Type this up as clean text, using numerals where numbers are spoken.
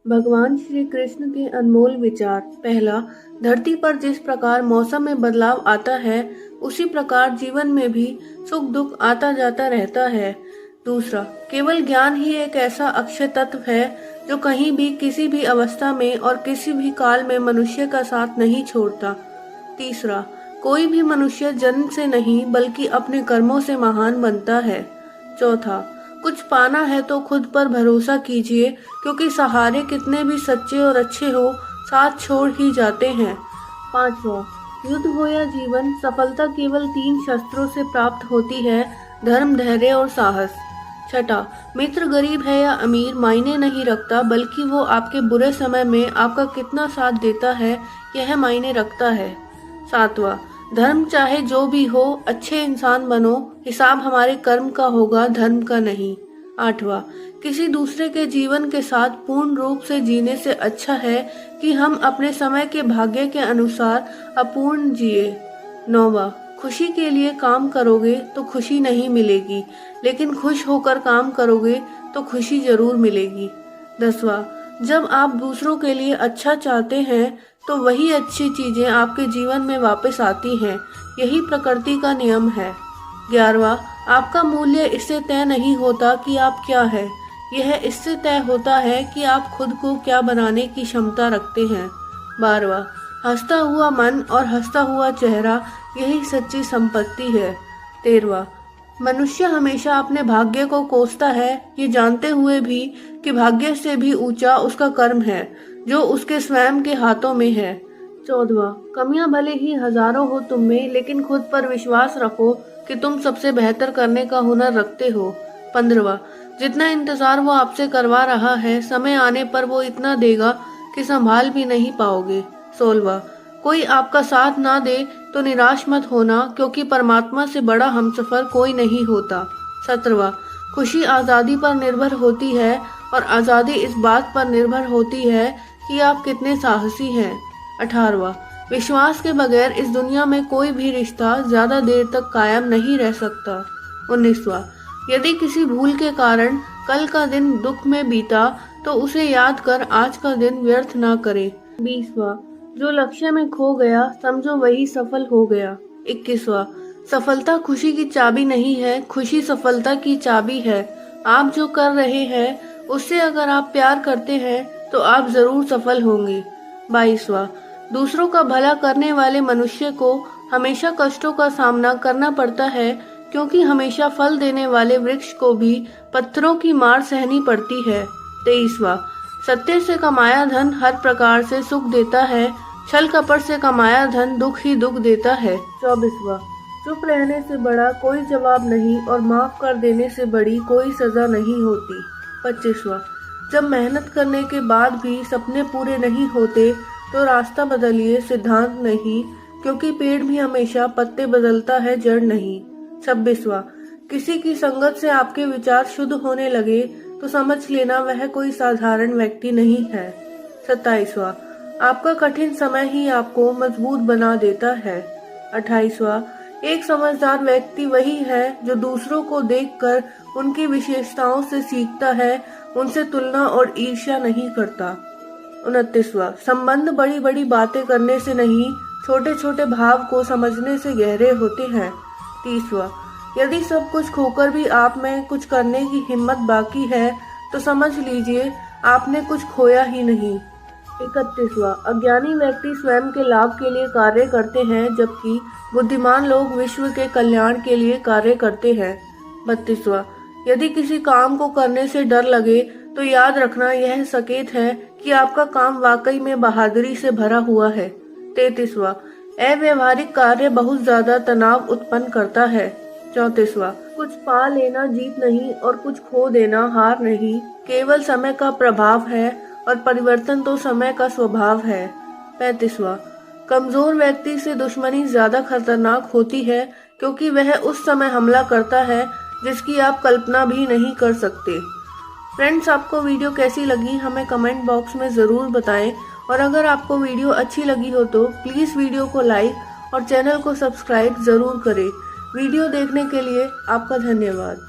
भगवान श्री कृष्ण के अनमोल विचार। पहला, धरती पर जिस प्रकार मौसम में बदलाव आता है, उसी प्रकार जीवन में भी सुख दुख आता जाता रहता है। दूसरा, केवल ज्ञान ही एक ऐसा अक्षय तत्व है जो कहीं भी किसी भी अवस्था में और किसी भी काल में मनुष्य का साथ नहीं छोड़ता। तीसरा, कोई भी मनुष्य जन्म से नहीं बल्कि अपने कर्मों से महान बनता है। चौथा, कुछ पाना है तो खुद पर भरोसा कीजिए, क्योंकि सहारे कितने भी सच्चे और अच्छे हो, साथ छोड़ ही जाते हैं। पांचवा, युद्ध हो या जीवन, सफलता केवल 3 शस्त्रों से प्राप्त होती है: धर्म, धैर्य और साहस। छठा, मित्र गरीब है या अमीर मायने नहीं रखता, बल्कि वो आपके बुरे समय में आपका कितना साथ देता है, यह मायने रखता है। सातवां, धर्म चाहे जो भी हो, अच्छे इंसान बनो, हिसाब हमारे कर्म का होगा, धर्म का नहीं। आठवां, किसी दूसरे के जीवन के साथ पूर्ण रूप से जीने से अच्छा है कि हम अपने समय के भाग्य के अनुसार अपूर्ण जिए। नौवां, खुशी के लिए काम करोगे तो खुशी नहीं मिलेगी, लेकिन खुश होकर काम करोगे तो खुशी जरूर मिलेगी। 10वां, जब आप दूसरों के लिए अच्छा चाहते हैं तो वही अच्छी चीजें आपके जीवन में वापस आती हैं, यही प्रकृति का नियम है। 11वां, आपका मूल्य इससे तय नहीं होता कि आप क्या है, यह इससे तय होता है कि आप खुद को क्या बनाने की क्षमता रखते हैं। 12वां, हंसता हुआ मन और हंसता हुआ चेहरा, यही सच्ची संपत्ति है। 13वां, मनुष्य हमेशा अपने भाग्य को कोसता है, ये जानते हुए भी कि भाग्य से भी ऊंचा उसका कर्म है, जो उसके स्वयं के हाथों में है। 14वां, कमियां भले ही हजारों हो तुम में, लेकिन खुद पर विश्वास रखो कि तुम सबसे बेहतर करने का हुनर रखते हो। 15वां, जितना इंतजार वो आपसे करवा रहा है, समय आने पर वो इतना देगा कि संभाल भी नहीं पाओगे। 16वां, कोई आपका साथ ना दे तो निराश मत होना, क्योंकि परमात्मा से बड़ा हमसफर कोई नहीं होता। 17वां, खुशी आज़ादी पर निर्भर होती है और आज़ादी इस बात पर निर्भर होती है कि आप कितने साहसी हैं। 18वां, विश्वास के बगैर इस दुनिया में कोई भी रिश्ता ज्यादा देर तक कायम नहीं रह सकता। 19वां, यदि किसी भूल के कारण कल का दिन दुख में बीता तो उसे याद कर आज का दिन व्यर्थ ना करे। 20वां, जो लक्ष्य में खो गया समझो वही सफल हो गया। 21वां, सफलता खुशी की चाबी नहीं है, खुशी सफलता की चाबी है। आप जो कर रहे हैं उससे अगर आप प्यार करते हैं तो आप जरूर सफल होंगे। 22वां, दूसरों का भला करने वाले मनुष्य को हमेशा कष्टों का सामना करना पड़ता है, क्योंकि हमेशा फल देने वाले वृक्ष को भी पत्थरों की मार सहनी पड़ती है। 23वां, सत्य से कमाया धन हर प्रकार से सुख देता है, छल कपट से कमाया धन दुख ही दुख देता है। 24वां, चुप रहने से बड़ा कोई जवाब नहीं और माफ कर देने से बड़ी कोई सजा नहीं होती। 25वां, जब मेहनत करने के बाद भी सपने पूरे नहीं होते तो रास्ता बदलिए, सिद्धांत नहीं, क्योंकि पेड़ भी हमेशा पत्ते बदलता है, जड़ नहीं। 26वां, किसी की संगत से आपके विचार शुद्ध होने लगे तो समझ लेना वह कोई साधारण व्यक्ति नहीं है। 27वां, आपका कठिन समय ही आपको मजबूत बना देता है। 28वां, एक समझदार व्यक्ति वही है जो दूसरों को देखकर उनकी विशेषताओं से सीखता है, उनसे तुलना और ईर्ष्या नहीं करता। 29वां, संबंध बड़ी बड़ी बातें करने से नहीं, छोटे छोटे भाव को समझने से गहरे होते हैं। 30वां, यदि सब कुछ खोकर भी आप में कुछ करने की हिम्मत बाकी है तो समझ लीजिए आपने कुछ खोया ही नहीं। 31वां, अज्ञानी व्यक्ति स्वयं के लाभ के लिए कार्य करते हैं, जबकि बुद्धिमान लोग विश्व के कल्याण के लिए कार्य करते हैं। 32वां, यदि किसी काम को करने से डर लगे तो याद रखना यह संकेत है कि आपका काम वाकई में बहादुरी से भरा हुआ है। 33वां, अव्यवहारिक कार्य बहुत ज्यादा तनाव उत्पन्न करता है। 34वां, कुछ पा लेना जीत नहीं और कुछ खो देना हार नहीं, केवल समय का प्रभाव है और परिवर्तन तो समय का स्वभाव है। 35वां, कमजोर व्यक्ति से दुश्मनी ज्यादा खतरनाक होती है, क्योंकि वह उस समय हमला करता है जिसकी आप कल्पना भी नहीं कर सकते। फ्रेंड्स, आपको वीडियो कैसी लगी हमें कमेंट बॉक्स में ज़रूर बताएं, और अगर आपको वीडियो अच्छी लगी हो तो प्लीज़ वीडियो को लाइक और चैनल को सब्सक्राइब ज़रूर करें। वीडियो देखने के लिए आपका धन्यवाद।